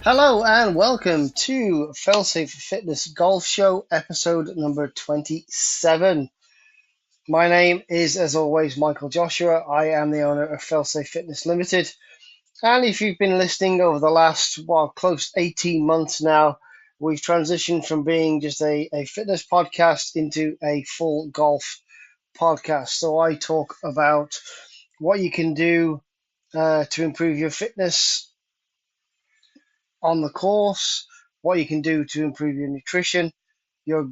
Hello and welcome to Failsafe Fitness Golf Show, episode number 27. My name is, as always, Michael Joshua. I am the owner of Failsafe Fitness Limited. And if you've been listening over the last, close to 18 months now, we've transitioned from being just a fitness podcast into a full golf podcast. So I talk about what you can do to improve your fitness on the course, what you can do to improve your nutrition, your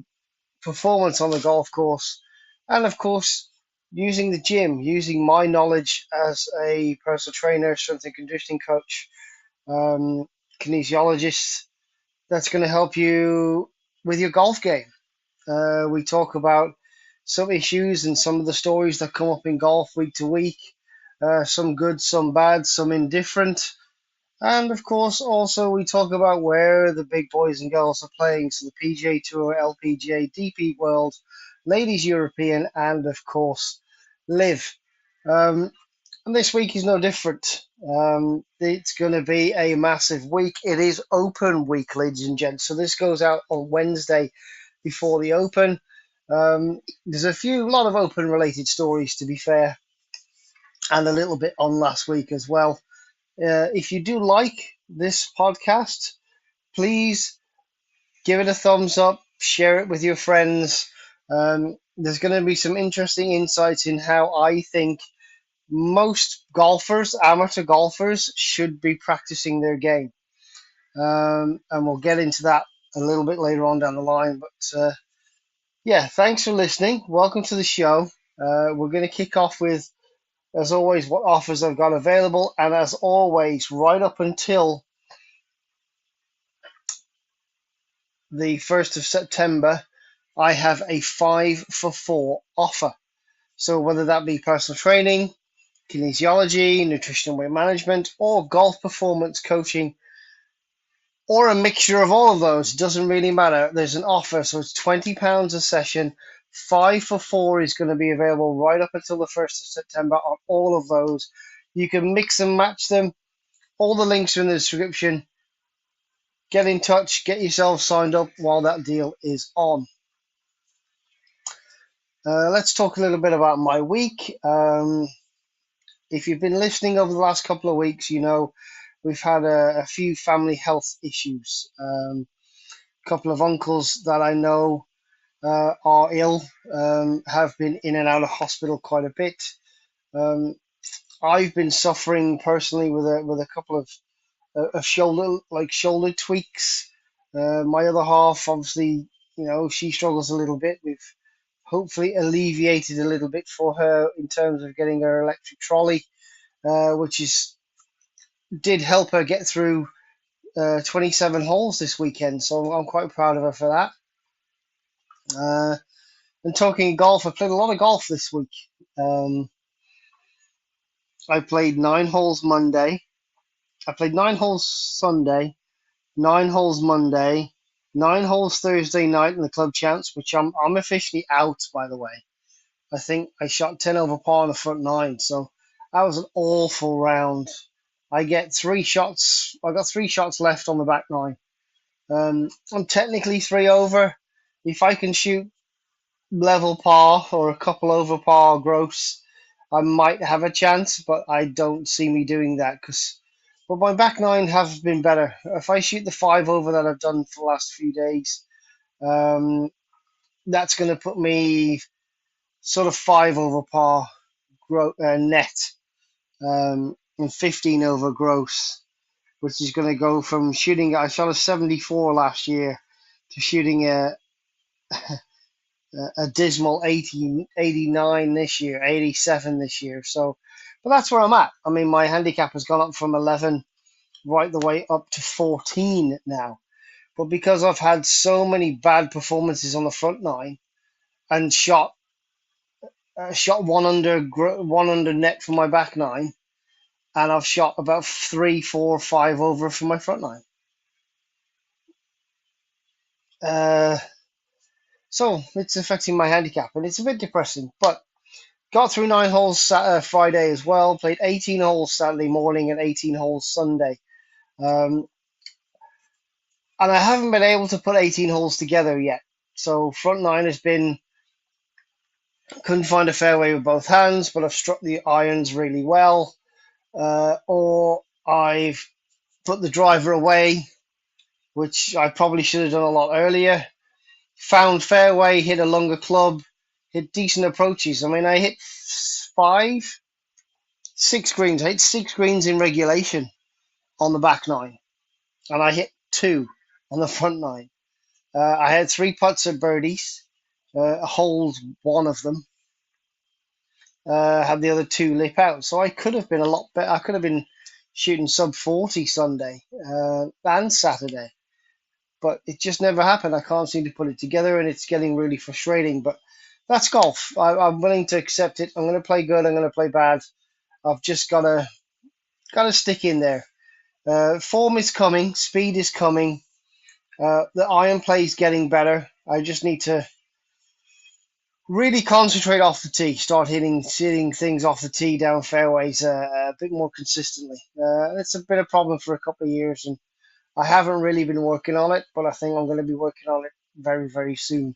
performance on the golf course, and of course, using the gym, using my knowledge as a personal trainer, strength and conditioning coach, um, kinesiologist, that's going to help you with your golf game. We talk about some issues and some of the stories that come up in golf week to week, some good, some bad, some indifferent. And of course, also we talk about where the big boys and girls are playing. So the PGA Tour, LPGA, DP World, Ladies European, and of course, Live. And this week is no different. It's going to be a massive week. It is Open week, ladies and gents. So this goes out on Wednesday before the Open. There's lot of Open related stories, to be fair, and a little bit on last week as well. If you do like this podcast, please give it a thumbs up, share it with your friends. There's going to be some interesting insights in how I think most golfers, amateur golfers, should be practicing their game. And we'll get into that a little bit later on down the line. But yeah, thanks for listening. Welcome to the show. We're going to kick off with, as always, what offers I've got available. And as always, right up until the 1st of September, I have a 5 for 4 offer. So whether that be personal training, kinesiology, nutrition and weight management, or golf performance coaching, or a mixture of all of those, it doesn't really matter. There's an offer, so it's £20 a session. 5 for 4 is going to be available right up until the 1st of September on all of those. You can mix and match them. All the links are in the description. Get in touch, get yourself signed up while that deal is on. Let's talk a little bit about my week. If you've been listening over the last couple of weeks, you know we've had a few family health issues. A couple of uncles that I know are ill, have been in and out of hospital quite a bit. I've been suffering personally with a couple of shoulder tweaks. My other half, obviously, she struggles a little bit. We've hopefully alleviated a little bit for her in terms of getting her electric trolley, which did help her get through 27 holes this weekend. So I'm quite proud of her for that. And talking golf, I played a lot of golf this week. I played 9 holes Monday. I played 9 holes Sunday, 9 holes Monday, 9 holes Thursday night in the club champs, which I'm officially out, by the way. I think I shot 10 over par on the front 9, so that was an awful round. I get 3 shots. I got 3 shots left on the back 9. I'm technically 3 over. If I can shoot level par or a couple over par gross, I might have a chance, but I don't see me doing that but my back 9 have been better. If I shoot the 5 over that I've done for the last few days, that's going to put me sort of 5 over par net, and 15 over gross, which is going to go from shooting. I shot a 74 last year to shooting a dismal 89 this year, 87 this year. So, but that's where I'm at. I mean, my handicap has gone up from 11 right the way up to 14 now. But because I've had so many bad performances on the front 9 and shot one under net for my back 9, and I've shot about 3, 4, 5 over for my front 9. So it's affecting my handicap, and it's a bit depressing. But got through 9 holes Friday as well. Played 18 holes Saturday morning and 18 holes Sunday. and I haven't been able to put 18 holes together yet. So front nine has been, couldn't find a fairway with both hands, but I've struck the irons really well. Or I've put the driver away, which I probably should have done a lot earlier. Found fairway, hit a longer club, hit decent approaches. I mean, I hit five, 6 greens. I hit 6 greens in regulation on the back nine, and I hit two on the front nine. I had 3 putts at birdies, holed one of them, had the other two lip out. So I could have been a lot better. I could have been shooting sub 40 Sunday and Saturday, but it just never happened. I can't seem to put it together, and it's getting really frustrating. But that's golf. I'm willing to accept it. I'm going to play good. I'm going to play bad. I've just got to stick in there. Form is coming. Speed is coming. The iron play is getting better. I just need to really concentrate off the tee, start hitting things off the tee down fairways a bit more consistently. It's a been a problem for a couple of years, and I haven't really been working on it, but I think I'm going to be working on it very, very soon.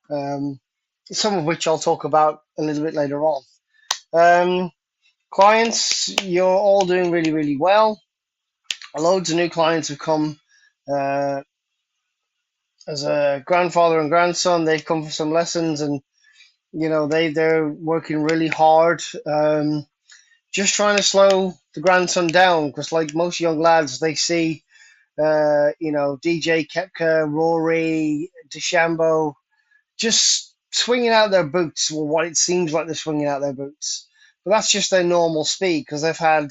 Um, some of which I'll talk about a little bit later on. Um, Clients, you're all doing really, really well. Loads of new clients have come uh, as a grandfather and grandson. They've come for some lessons, and they're working really hard, just trying to slow the grandson down, because like most young lads, they see DJ Kepka, Rory, DeChambeau just swinging out their boots, or what it seems like they're swinging out their boots. But that's just their normal speed, because they've had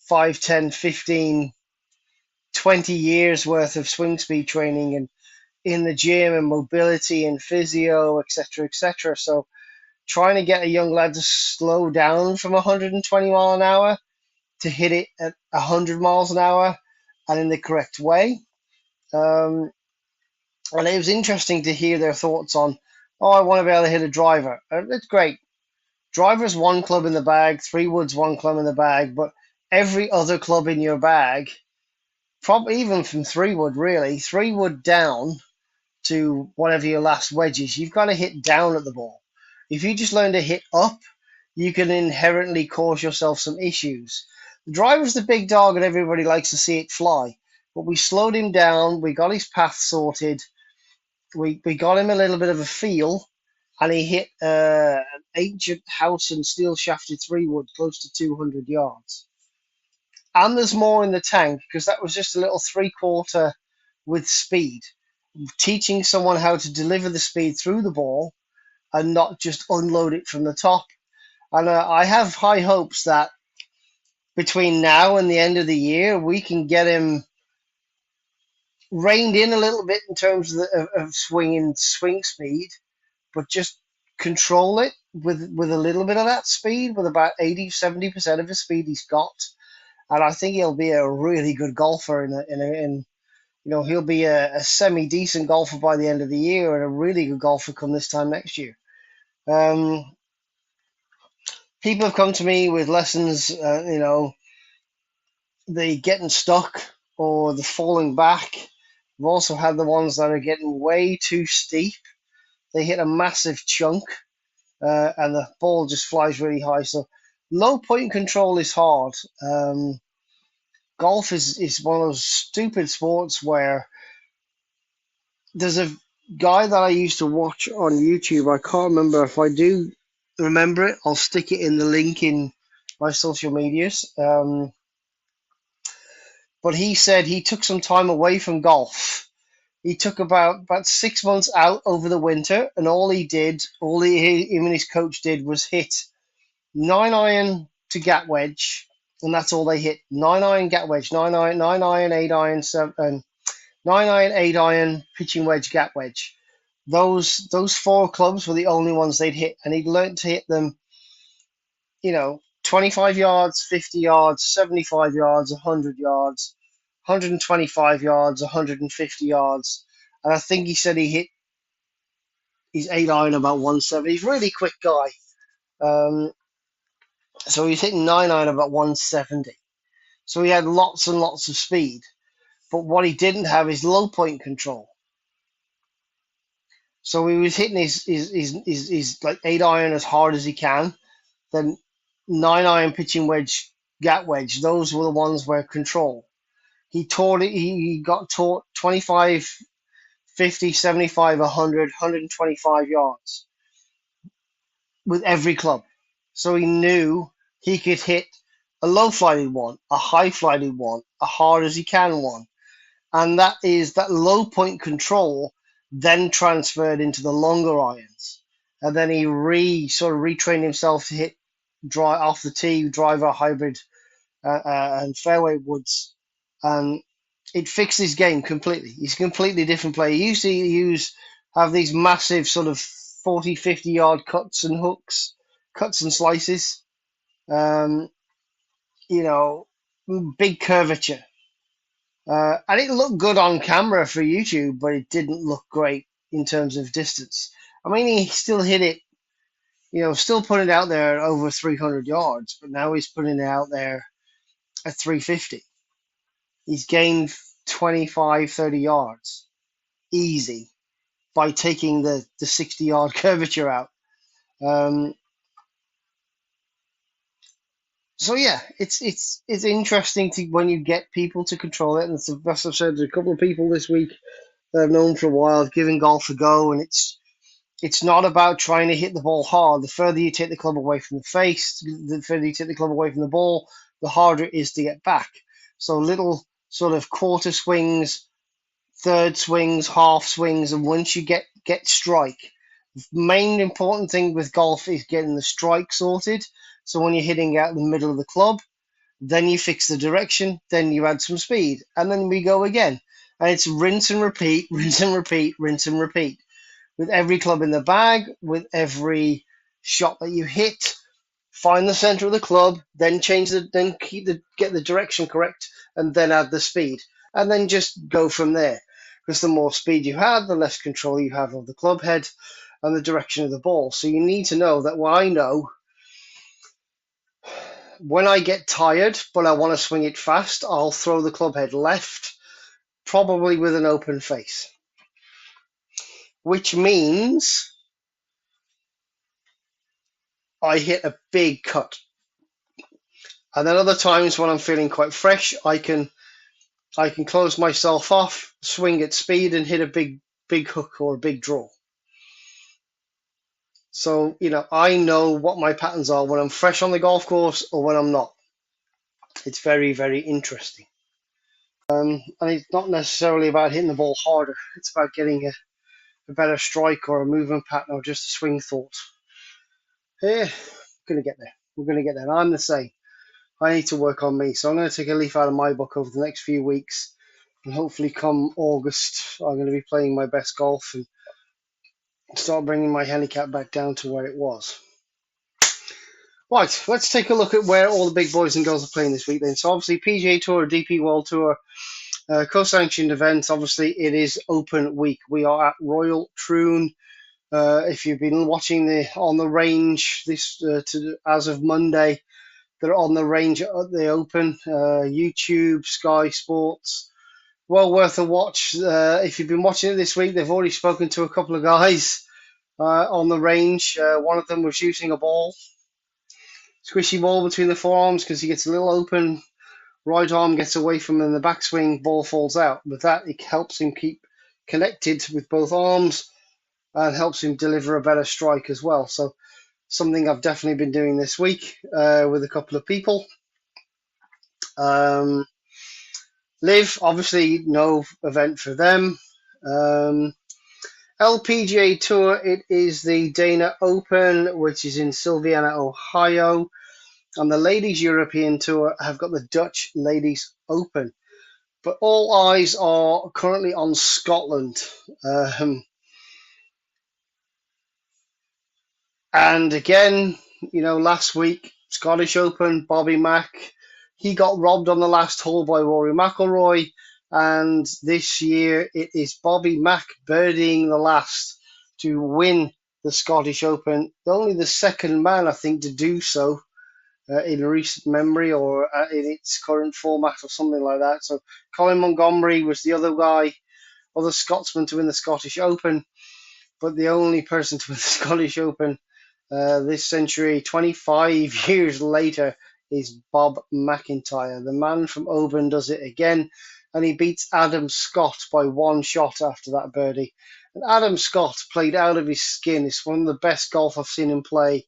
5, 10, 15, 20 years worth of swing speed training and in the gym and mobility and physio, etc., etc. So trying to get a young lad to slow down from 120 mile an hour to hit it at 100 miles an hour and in the correct way. Um, and it was interesting to hear their thoughts on, oh, I want to be able to hit a driver. It's great. Driver's one club in the bag, 3-wood's one club in the bag, but every other club in your bag, probably even from 3-wood, really, 3-wood down to whatever your last wedge is, you've got to hit down at the ball. If you just learn to hit up, you can inherently cause yourself some issues. The driver's the big dog and everybody likes to see it fly, but we slowed him down, we got his path sorted, we got him a little bit of a feel, and he hit an ancient house and steel shafted 3-wood close to 200 yards. And there's more in the tank, because that was just a little 3/4 with speed, teaching someone how to deliver the speed through the ball and not just unload it from the top. And I have high hopes that between now and the end of the year, we can get him reined in a little bit in terms of swing speed, but just control it with a little bit of that speed, with about 80-70% of the speed he's got. And I think he'll be a really good golfer he'll be a semi-decent golfer by the end of the year, and a really good golfer come this time next year. People have come to me with lessons, the getting stuck or the falling back. We've also had the ones that are getting way too steep. They hit a massive chunk, and the ball just flies really high. So low point control is hard. Golf is one of those stupid sports where there's a guy that I used to watch on YouTube. I can't remember. If I do remember it, I'll stick it in the link in my social medias. But he said he took some time away from golf. He took about 6 months out over the winter, and all him and his coach did was hit 9-iron to gap wedge, and that's all they hit. 9-iron gap wedge, 9-iron, 8-iron, 9-iron, 8-iron, pitching wedge, gap wedge. Those 4 clubs were the only ones they'd hit, and he'd learned to hit them, 25 yards, 50 yards, 75 yards, 100 yards, 125 yards, 150 yards. And I think he said he hit his 8-iron about 170. He's a really quick guy. So he's hitting 9-iron about 170. So he had lots and lots of speed. But what he didn't have is low point control. So he was hitting his like 8 iron as hard as he can. Then 9 iron pitching wedge, gap wedge. Those were the ones where control. He taught it. He got taught 25, 50, 75, 100, 125 yards with every club. So he knew he could hit a low flighted one, a high flighted one, a hard as he can one. And that is that low point control then transferred into the longer irons. And then he sort of retrained himself to hit dry off the tee, driver, hybrid, and fairway woods. And it fixed his game completely. He's a completely different player. He used to have these massive sort of 40, 50 yard cuts and hooks, cuts and slices. Um, you know, big curvature. And it looked good on camera for YouTube, but it didn't look great in terms of distance. I mean, he still hit it, still putting it out there at over 300 yards, but now he's putting it out there at 350. He's gained 25, 30 yards easy by taking the 60-yard curvature out. So yeah, it's interesting to when you get people to control it, and as I've said, there's a couple of people this week that I've known for a while giving golf a go, and it's not about trying to hit the ball hard. The further you take the club away from the face, the further you take the club away from the ball, the harder it is to get back. So little sort of quarter swings, third swings, half swings, and once you get strike, the main important thing with golf is getting the strike sorted. So when you're hitting out the middle of the club, then you fix the direction, then you add some speed, and then we go again. And it's rinse and repeat, rinse and repeat, rinse and repeat. With every club in the bag, with every shot that you hit, find the center of the club, then get the direction correct, and then add the speed, and then just go from there. Because the more speed you have, the less control you have of the club head and the direction of the ball. So you need to know that. Well, I know when I get tired, but I want to swing it fast, I'll throw the club head left, probably with an open face, which means I hit a big cut. And then other times when I'm feeling quite fresh, I can close myself off, swing at speed, and hit a big hook or a big draw. So, I know what my patterns are when I'm fresh on the golf course or when I'm not. It's very, very interesting. And it's not necessarily about hitting the ball harder. It's about getting a better strike or a movement pattern or just a swing thought. Yeah, we're going to get there. We're going to get there. I'm the same. I need to work on me. So I'm going to take a leaf out of my book over the next few weeks. And hopefully come August, I'm going to be playing my best golf and start bringing my handicap back down to where it was. Right, let's take a look at where all the big boys and girls are playing this week then. So obviously PGA Tour, DP World Tour, co-sanctioned events. Obviously it is open week. We are at Royal Troon. If you've been watching on the range as of Monday, they're on the range at the Open, YouTube, Sky Sports. Well worth a watch. If you've been watching it this week, they've already spoken to a couple of guys on the range. One of them was using a ball, squishy ball between the forearms because he gets a little open. Right arm gets away from him in the backswing, ball falls out. With that, it helps him keep connected with both arms and helps him deliver a better strike as well. So something I've definitely been doing this week with a couple of people. Live, obviously, no event for them. LPGA Tour, it is the Dana Open, which is in Sylviana, Ohio. And the Ladies European Tour have got the Dutch Ladies Open. But all eyes are currently on Scotland. And again, last week, Scottish Open, Bobby Mack, he got robbed on the last hole by Rory McIlroy. And this year, it is Bobby Mack birdieing the last to win the Scottish Open. Only the second man, I think, to do so in recent memory or in its current format or something like that. So Colin Montgomerie was the other guy, other Scotsman to win the Scottish Open, but the only person to win the Scottish Open this century, 25 years later, is Bob McIntyre. The man from Oban does it again, and he beats Adam Scott by one shot after that birdie. And Adam Scott played out of his skin. It's one of the best golf I've seen him play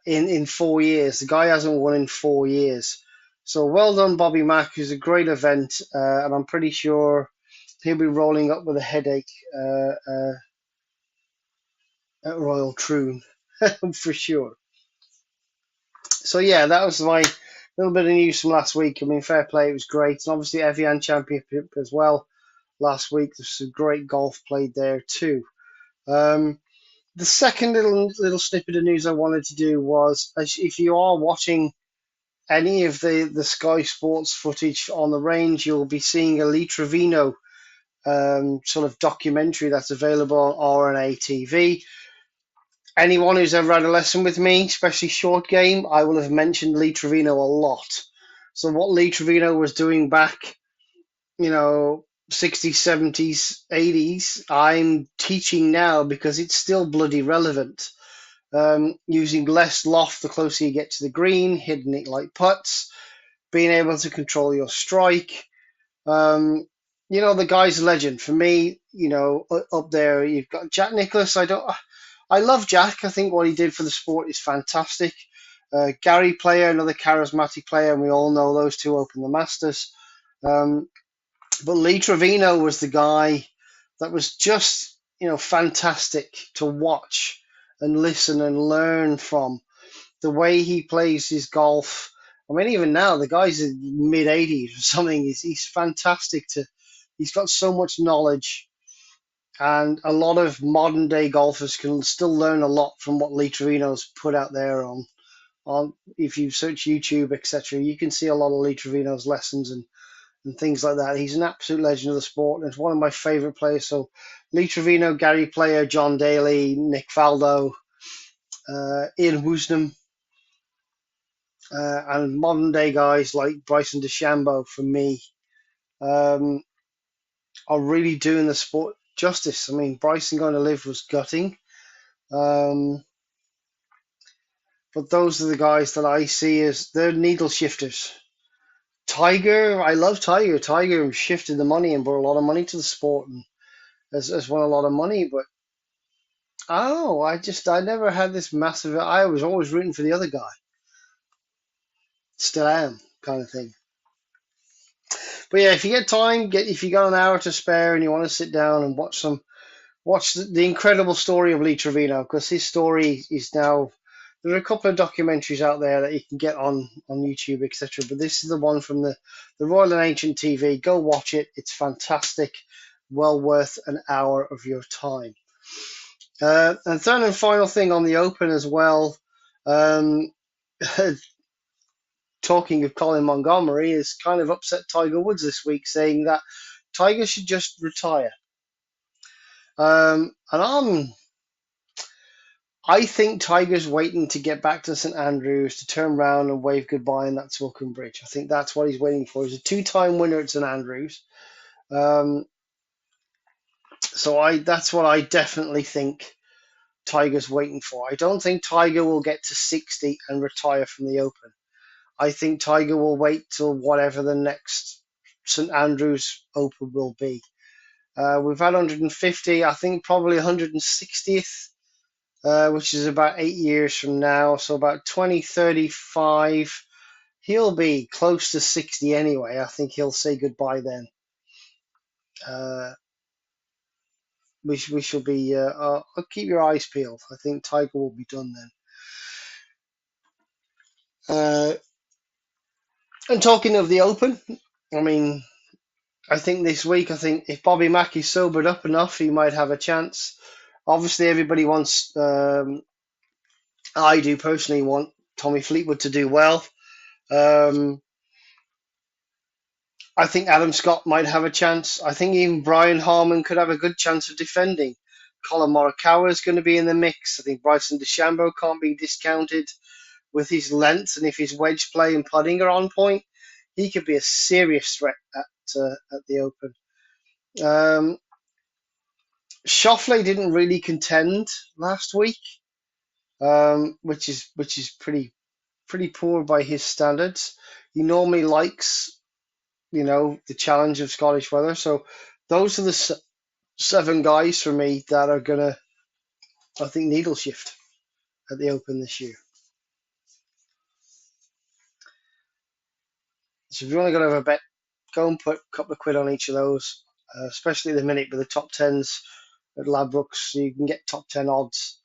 in 4 years. The guy hasn't won in 4 years. So well done, Bobby Mack. It was a great event, and I'm pretty sure he'll be rolling up with a headache at Royal Troon for sure. So yeah, that was my little bit of news from last week. I mean, fair play, it was great, and obviously Evian Championship as well last week. There's some great golf played there too. Um, the second little snippet of news I wanted to do was, if you are watching any of the Sky Sports footage on the range, you'll be seeing a Lee Trevino sort of documentary that's available on RNA TV. Anyone who's ever had a lesson with me, especially short game, I will have mentioned Lee Trevino a lot. So what Lee Trevino was doing back, 60s, 70s, 80s, I'm teaching now because it's still bloody relevant. Using less loft the closer you get to the green, hitting it like putts, being able to control your strike. The guy's a legend. For me, up there, you've got Jack Nicklaus. I love Jack. I think what he did for the sport is fantastic. Gary Player, another charismatic player, and we all know those two open the Masters. But Lee Trevino was the guy that was just, fantastic to watch and listen and learn from. The way he plays his golf. I mean, even now, the guy's in mid 80s or something. He's fantastic. He's got so much knowledge, and a lot of modern day golfers can still learn a lot from what Lee Trevino's put out there on. If you search YouTube, etc., you can see a lot of Lee Trevino's lessons and things like that. He's an absolute legend of the sport, and it's one of my favorite players. So Lee Trevino, Gary Player, John Daly, Nick Faldo, Ian Woosnam, and modern day guys like Bryson DeChambeau, for me, are really doing the sport justice. I mean, Bryson going to live was gutting. But those are the guys that I see as they're needle shifters. Tiger, I love Tiger. Tiger shifted the money and brought a lot of money to the sport and has won a lot of money. But I don't know. I never had this massive. I was always rooting for the other guy. Still am, kind of thing. But yeah, if you get time, if you got an hour to spare and you want to sit down and watch the incredible story of Lee Trevino, because his story is now. There are a couple of documentaries out there that you can get on YouTube, etc. But this is the one from the Royal and Ancient TV. Go watch it. It's fantastic. Well worth an hour of your time. And third and final thing on the Open as well. Talking of Colin Montgomerie, is kind of upset Tiger Woods this week, saying that Tiger should just retire. And I think Tiger's waiting to get back to St Andrews to turn around and wave goodbye in that Swilcan Bridge. I think that's what he's waiting for. He's a two-time winner at St Andrews. So that's what I definitely think Tiger's waiting for. I don't think Tiger will get to 60 and retire from the Open. I think Tiger will wait till whatever the next St Andrews Open will be. We've had 150, I think probably 160th, which is about 8 years from now. So about 2035, he'll be close to 60 anyway. I think he'll say goodbye then. We shall be. I'll keep your eyes peeled. I think Tiger will be done then. And talking of the Open, I mean, I think this week, if Bobby Mack is sobered up enough, he might have a chance. Obviously, everybody wants. I do personally want Tommy Fleetwood to do well. I think Adam Scott might have a chance. I think even Brian Harman could have a good chance of defending. Colin Morikawa is going to be in the mix. I think Bryson DeChambeau can't be discounted. with his length, and if his wedge play and putting are on point, he could be a serious threat at the Open. Schauffele didn't really contend last week, which is pretty poor by his standards. He normally likes, the challenge of Scottish weather. So those are the seven guys for me that are gonna, I think, needle shift at the Open this year. So if you want to go have a bet, go and put a couple of quid on each of those, especially at the minute with the top tens at Ladbrokes, so you can get top 10 odds.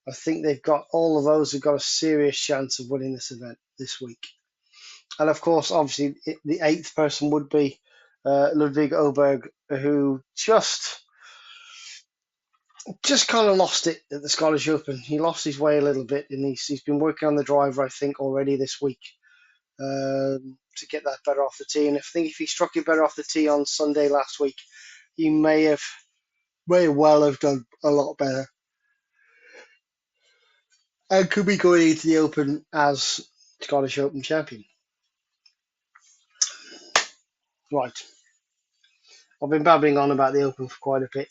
I think they've got all of those have got a serious chance of winning this event this week. And of course, obviously, the eighth person would be Ludwig Oberg, who just kind of lost it at the Scottish Open. He lost his way a little bit, and he's been working on the driver, I think, already this week to get that better off the tee. And I think if he struck it better off the tee on Sunday last week, he may well have done a lot better, and could be going into the Open as Scottish Open champion. Right. I've been babbling on about the Open for quite a bit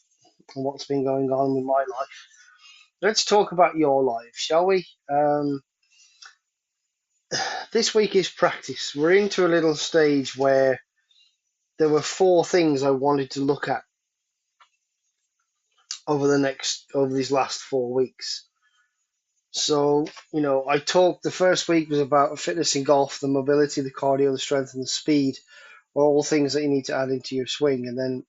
and what's been going on with my life. Let's talk about your life, shall we? This week is practice. We're into a little stage where there were four things I wanted to look at over these last 4 weeks. So, the first week was about fitness in golf, the mobility, the cardio, the strength, and the speed are all things that you need to add into your swing. And then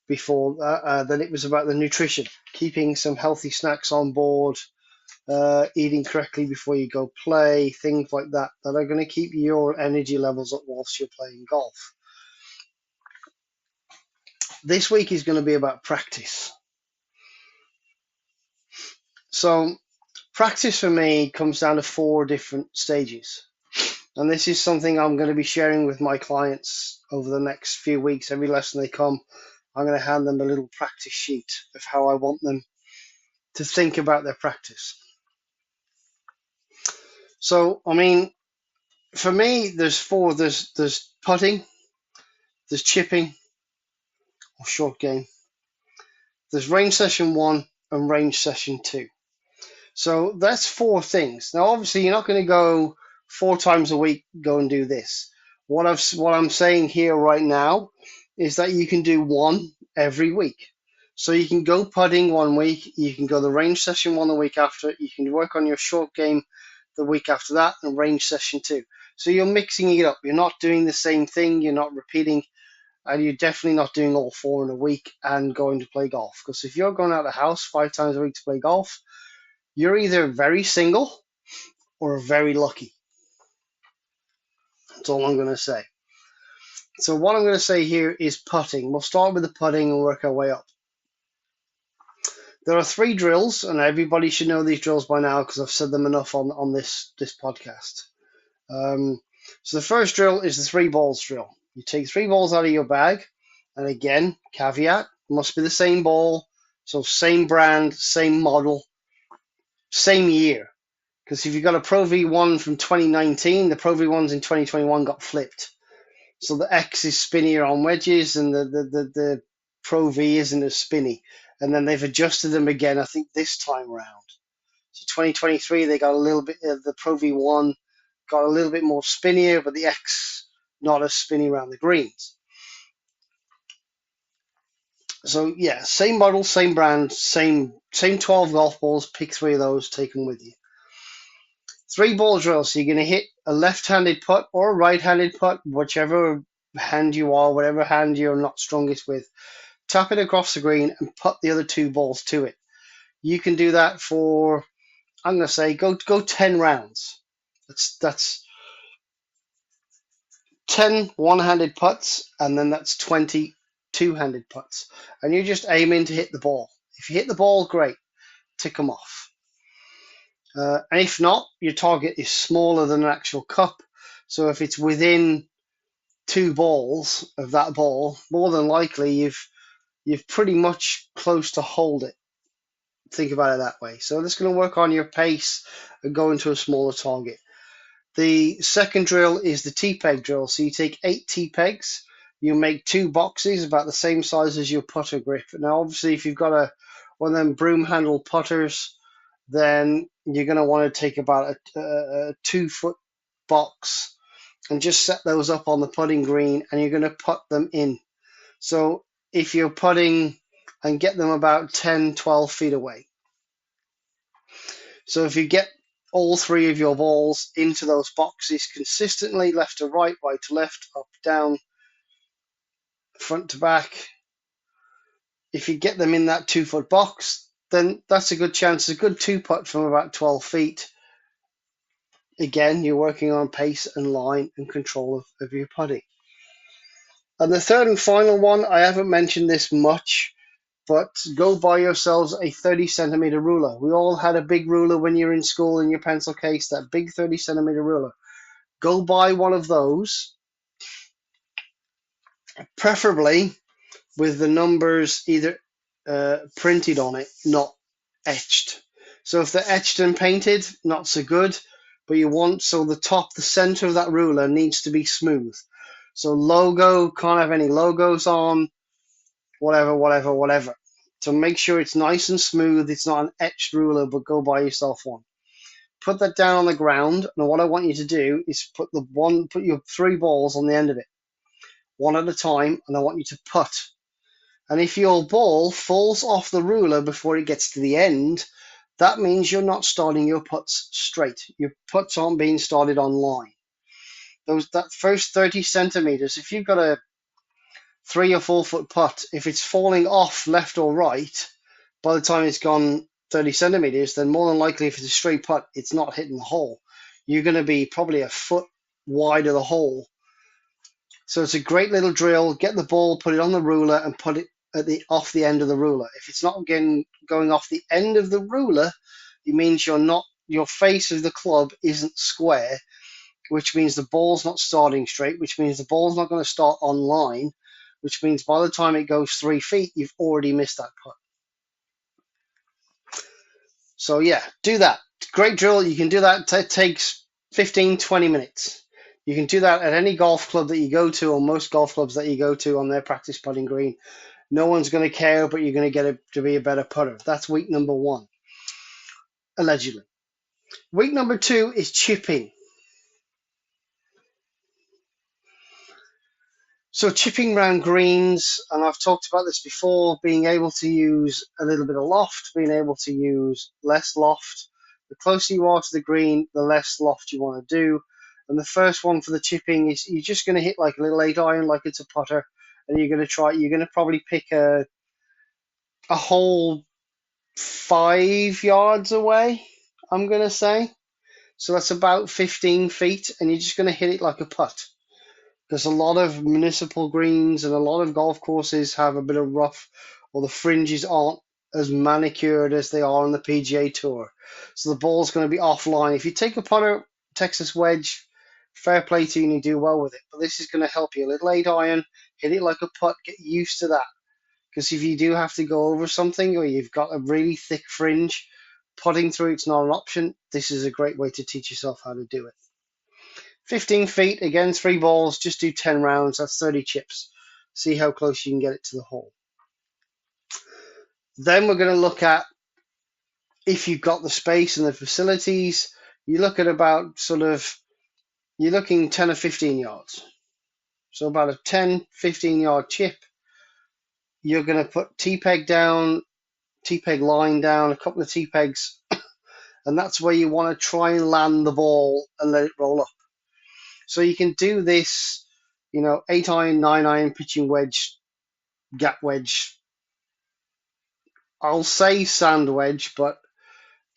then it was about the nutrition, keeping some healthy snacks on board, eating correctly before you go play, things like that are going to keep your energy levels up whilst you're playing golf. This week is going to be about practice. So practice for me comes down to 4 different stages. And this is something I'm going to be sharing with my clients over the next few weeks. Every lesson they come, I'm going to hand them a little practice sheet of how I want them to think about their practice. So, for me, there's 4. There's putting, there's chipping, or short game. There's range session 1 and range session 2. So that's 4 things. Now, obviously, you're not going to go 4 times a week, go and do this. What I'm saying here right now is that you can do 1 every week. So you can go putting 1 week, you can go the range session 1 the week after, you can work on your short game the week after that, and range session 2. So you're mixing it up. You're not doing the same thing, you're not repeating, and you're definitely not doing all 4 in a week and going to play golf. Because if you're going out of the house 5 times a week to play golf, you're either very single or very lucky. That's all I'm going to say. So what I'm going to say here is putting. We'll start with the putting and work our way up. There are 3 drills, and everybody should know these drills by now because I've said them enough on this podcast. So the first drill is the 3 balls drill. You take 3 balls out of your bag, and again, caveat, must be the same ball, so same brand, same model, same year. Because if you've got a Pro V1 from 2019, the Pro V1s in 2021 got flipped. So the X is spinnier on wedges, and the Pro V isn't as spinny. And then they've adjusted them again, I think, this time around. So 2023, they got a little bit, the Pro V1 got a little bit more spinnier, but the X not as spinny around the greens. So yeah, same model, same brand, same 12 golf balls, pick 3 of those, take them with you. 3 ball drills, so you're going to hit a left-handed putt or a right-handed putt, whichever hand you are, whatever hand you're not strongest with. Tap it across the green and putt the other 2 balls to it. You can do that for, I'm going to say, go 10 rounds. That's 10 one-handed putts, and then that's 20 two-handed putts. And you're just aiming to hit the ball. If you hit the ball, great. Tick them off. And if not, your target is smaller than an actual cup. So if it's within 2 balls of that ball, more than likely you've pretty much close to hold it. think about it that way. So that's going to work on your pace and go into a smaller target. The second drill is the T-peg drill. So you take 8 T-pegs, you make 2 boxes about the same size as your putter grip. Now, obviously, if you've got one of them broom handle putters, then you're going to want to take about a 2-foot box and just set those up on the putting green, and you're going to put them in. So if you're putting and get them about 10, 12 feet away. So if you get all 3 of your balls into those boxes consistently, left to right, right to left, up, down, front to back, if you get them in that 2-foot box, then that's a good chance, a good 2-putt from about 12 feet. Again, you're working on pace and line and control of your putting. And the third and final one, I haven't mentioned this much, but go buy yourselves a 30-centimeter ruler. We all had a big ruler when you're in school in your pencil case, that big 30-centimeter ruler. Go buy one of those, preferably with the numbers either printed on it, not etched. So if they're etched and painted, not so good, but you want, so the center of that ruler needs to be smooth. So logo, can't have any logos on, whatever. So make sure it's nice and smooth. It's not an etched ruler, but go buy yourself one. Put that down on the ground, and what I want you to do is put your 3 balls on the end of it, one at a time, and I want you to putt. And if your ball falls off the ruler before it gets to the end, that means you're not starting your putts straight. Your putts aren't being started on line. That first 30 centimeters, if you've got a 3 or 4 foot putt, if it's falling off left or right, by the time it's gone 30 centimeters, then more than likely, if it's a straight putt, it's not hitting the hole. You're going to be probably a foot wide of the hole. So it's a great little drill. Get the ball, put it on the ruler, and put it off the end of the ruler. If it's not going off the end of the ruler, it means your face of the club isn't square, which means the ball's not starting straight, which means the ball's not going to start on line, which means by the time it goes 3 feet, you've already missed that putt. So yeah, do that. Great drill. You can do that. It takes 15, 20 minutes. You can do that at any golf club that you go to, or most golf clubs that you go to on their practice putting green. No one's going to care, but you're going to get to be a better putter. That's week number 1, allegedly. Week number 2 is chipping. So chipping round greens, and I've talked about this before, being able to use a little bit of loft, being able to use less loft. The closer you are to the green, the less loft you want to do. And the first one for the chipping is you're just going to hit like a little 8-iron like it's a putter, and you're going to probably pick a hole 5 yards away, I'm going to say. So that's about 15 feet, and you're just going to hit it like a putt. Because a lot of municipal greens and a lot of golf courses have a bit of rough, or the fringes aren't as manicured as they are on the PGA Tour. So the ball's going to be offline. If you take a putter, Texas wedge, fair play to you and you do well with it. But this is going to help you. A little 8-iron, hit it like a putt, get used to that. Because if you do have to go over something, or you've got a really thick fringe, putting through it's not an option. This is a great way to teach yourself how to do it. 15 feet, again, 3 balls, just do 10 rounds, that's 30 chips. See how close you can get it to the hole. Then we're going to look at, if you've got the space and the facilities, you look at about you're looking 10 or 15 yards. So about a 10, 15 yard chip. You're going to put T-peg down, T-peg line down, a couple of T-pegs, and that's where you want to try and land the ball and let it roll up. So you can do this, 8-iron, 9-iron, pitching wedge, gap wedge. I'll say sand wedge, but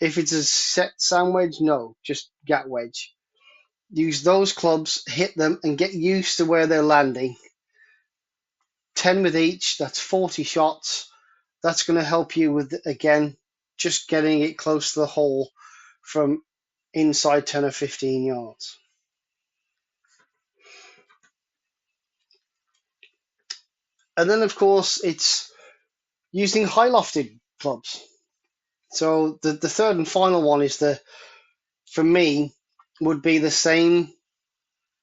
if it's a set sand wedge, no, just gap wedge. Use those clubs, hit them, and get used to where they're landing. 10 with each, that's 40 shots. That's going to help you with, again, just getting it close to the hole from inside 10 or 15 yards. And then, of course, it's using high lofted clubs. So the third and final one is for me, would be the same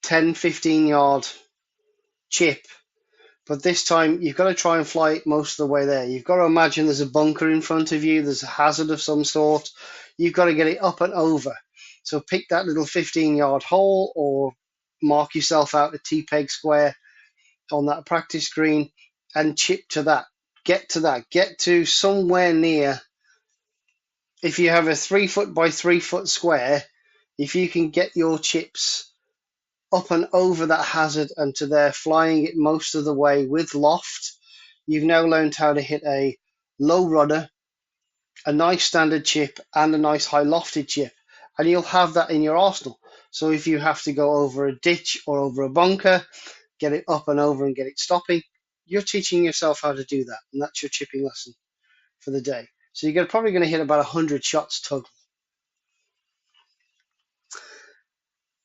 10, 15 yard chip. But this time, you've got to try and fly it most of the way there. You've got to imagine there's a bunker in front of you, there's a hazard of some sort. You've got to get it up and over. So pick that little 15-yard hole or mark yourself out a T-peg square on that practice green and chip to that. Get to that. Get to somewhere near. If you have a 3 foot by 3 foot square, if you can get your chips up and over that hazard and to there, flying it most of the way with loft, you've now learned how to hit a low rudder, a nice standard chip, and a nice high lofted chip. And you'll have that in your arsenal. So if you have to go over a ditch or over a bunker, get it up and over and get it stopping, you're teaching yourself how to do that. And that's your chipping lesson for the day. So you're probably going to hit about 100 shots total.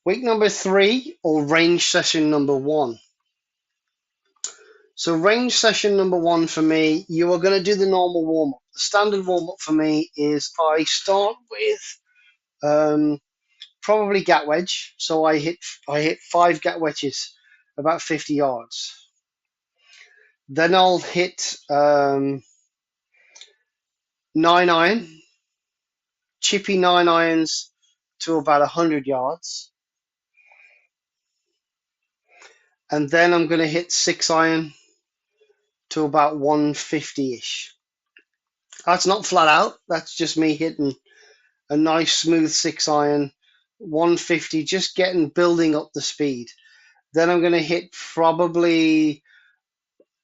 Week number 3, or range session number 1. So range session number 1 for me, you are going to do the normal warm-up. The standard warm-up for me is I start with probably gat wedge. So I hit 5 gat wedges, about 50 yards. Then I'll hit 9 iron, chippy 9 irons to about 100 yards. And then I'm going to hit 6 iron to about 150-ish. That's not flat out. That's just me hitting a nice smooth 6 iron, 150, just building up the speed. Then I'm going to hit probably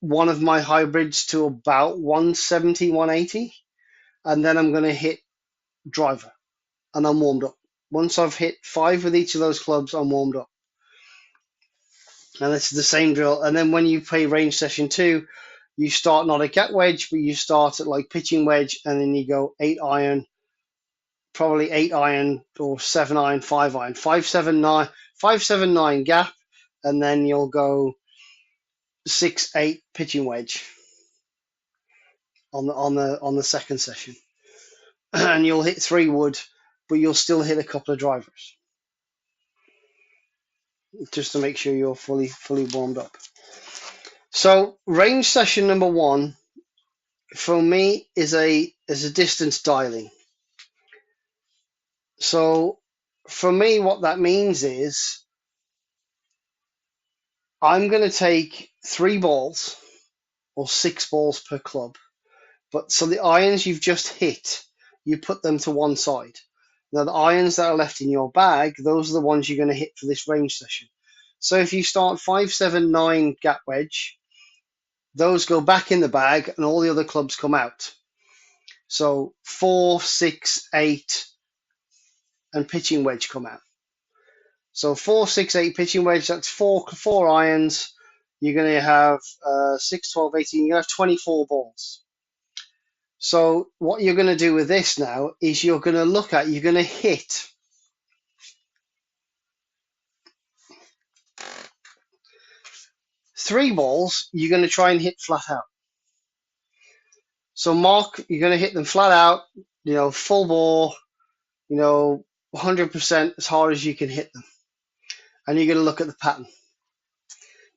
one of my hybrids to about 170, 180. And then I'm going to hit driver and I'm warmed up. Once I've hit 5 with each of those clubs, I'm warmed up. And it's the same drill. And then when you play range session 2, you start not at gat wedge, but you start at like pitching wedge, and then you go 8 iron, probably 8 iron or 7 iron, 5 iron, 5-7-9, 5-7-9 gap, and then you'll go 6-8 pitching wedge on the second session. And you'll hit 3 wood, but you'll still hit a couple of drivers, just to make sure you're fully warmed up. So range session number 1 for me is a distance dialing. So for me, what that means is I'm going to take 3 balls or 6 balls per club. But so the irons you've just hit, you put them to one side. Now the irons that are left in your bag, those are the ones you're going to hit for this range session. So if you start 5-7-9 gap wedge, those go back in the bag and all the other clubs come out. So 4, 6, 8 and pitching wedge come out. So 4, 6, 8 pitching wedge, that's four irons. You're going to have 6, 12, 18, you're going to have 24 balls. So what you're going to do with this now is you're going to hit three balls, you're going to try and hit flat out. So mark, you're going to hit them flat out, full bore, 100% as hard as you can hit them. And you're going to look at the pattern.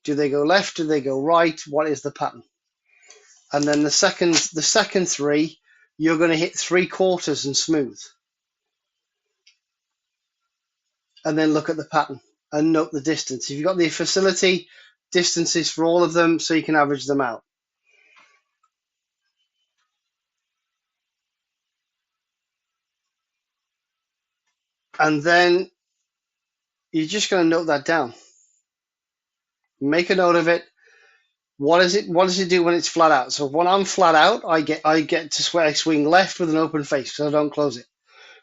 Do they go left? Do they go right? What is the pattern? And then the second 3, you're going to hit 3/4 and smooth. And then look at the pattern and note the distance. If you've got the facility, distances for all of them so you can average them out. And then you're just going to note that down. Make a note of it. What does it do when it's flat out? So when I'm flat out, I get to swing left with an open face, so I don't close it.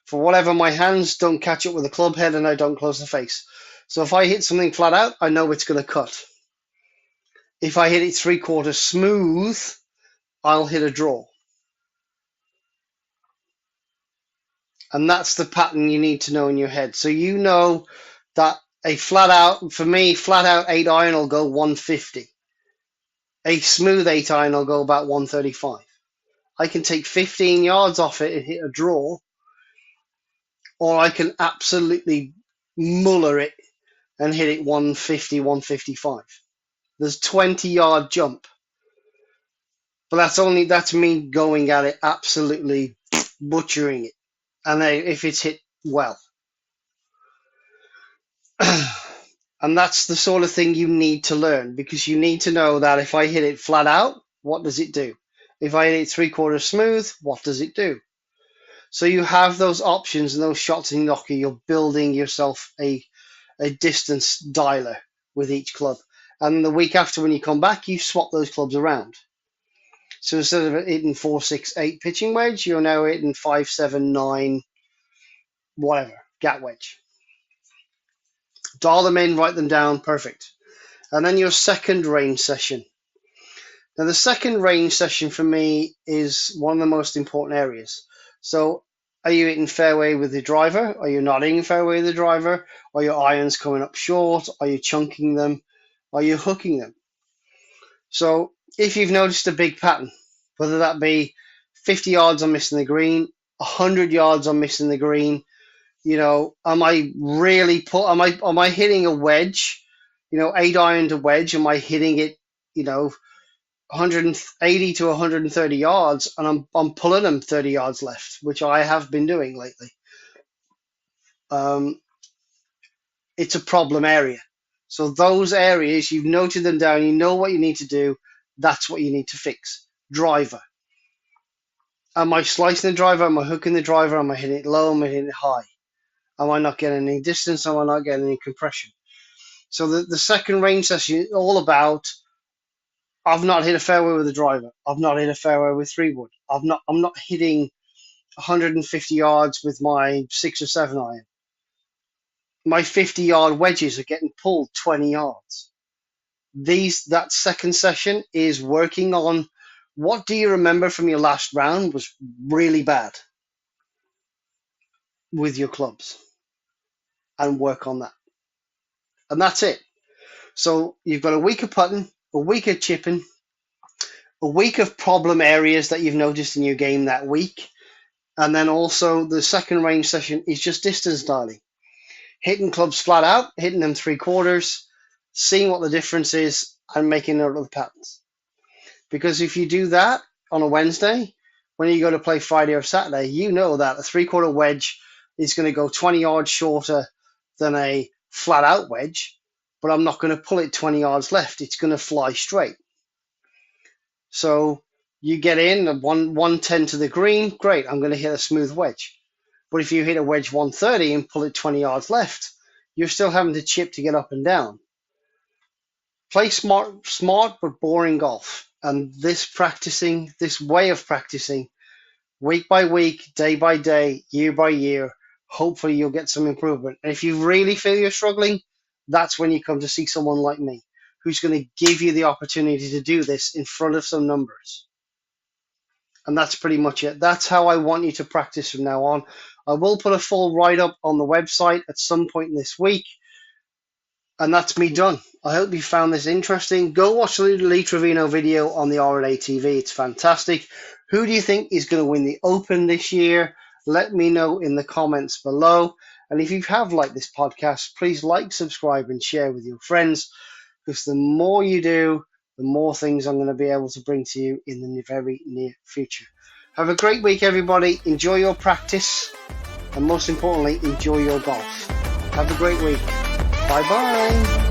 For whatever, my hands don't catch up with the club head and I don't close the face. So if I hit something flat out, I know it's going to cut. If I hit it 3/4 smooth, I'll hit a draw. And that's the pattern you need to know in your head. So you know that a flat out, for me, flat out 8 iron will go 150. A smooth 8 iron will go about 135. I can take 15 yards off it and hit a draw, or I can absolutely muller it and hit it 150, 155. There's 20-yard jump, but that's me going at it, absolutely butchering it, and if it's hit well. And that's the sort of thing you need to learn, because you need to know that if I hit it flat out, what does it do? If I hit it 3/4 smooth, what does it do? So you have those options and those shots in knocker. You're building yourself a distance dialer with each club. And the week after, when you come back, you swap those clubs around. So instead of hitting 4, 6, 8 pitching wedge, you're now hitting 5, 7, 9, whatever, gap wedge. Dial them in, write them down, perfect. And then your second range session. Now, the second range session for me is one of the most important areas. So, are you hitting fairway with the driver? Are you not hitting fairway with the driver? Are your irons coming up short? Are you chunking them? Are you hooking them? So, if you've noticed a big pattern, whether that be 50 yards on missing the green, 100 yards on missing the green, am I hitting a wedge, 8-iron to wedge? Am I hitting it, 180 to 130 yards, and I'm pulling them 30 yards left, which I have been doing lately. It's a problem area. So those areas, you've noted them down, you know what you need to do. That's what you need to fix. Driver. Am I slicing the driver? Am I hooking the driver? Am I hitting it low? Am I hitting it high? Am I not getting any distance? Am I not getting any compression? So the second range session is all about, I've not hit a fairway with a driver. I've not hit a fairway with 3-wood. I'm not hitting 150 yards with my 6 or 7 iron. My 50-yard wedges are getting pulled 20 yards. That second session is working on what do you remember from your last round was really bad with your clubs, and work on that. And that's it. So you've got a week of putting, a week of chipping, a week of problem areas that you've noticed in your game that week. And then also the second range session is just distance dialing. Hitting clubs flat out, hitting them 3/4, seeing what the difference is, and making note of the patterns. Because if you do that on a Wednesday, when you go to play Friday or Saturday, you know that a 3/4 wedge is going to go 20 yards shorter than a flat out wedge, but I'm not going to pull it 20 yards left. It's going to fly straight. So you get in 110 to the green, great, I'm going to hit a smooth wedge. But if you hit a wedge 130 and pull it 20 yards left, you're still having to chip to get up and down. Play smart but boring golf. And this way of practicing, week by week, day by day, year by year, hopefully you'll get some improvement. And if you really feel you're struggling, that's when you come to see someone like me, who's going to give you the opportunity to do this in front of some numbers. And that's pretty much it. That's how I want you to practice from now on. I will put a full write-up on the website at some point this week. And that's me done. I hope you found this interesting. Go watch the Lee Trevino video on the RLA TV. It's fantastic. Who do you think is going to win the Open this year? Let me know in the comments below. And if you have liked this podcast, please like, subscribe, and share with your friends. Because the more you do, the more things I'm going to be able to bring to you in the very near future. Have a great week, everybody. Enjoy your practice. And most importantly, enjoy your golf. Have a great week. Bye-bye.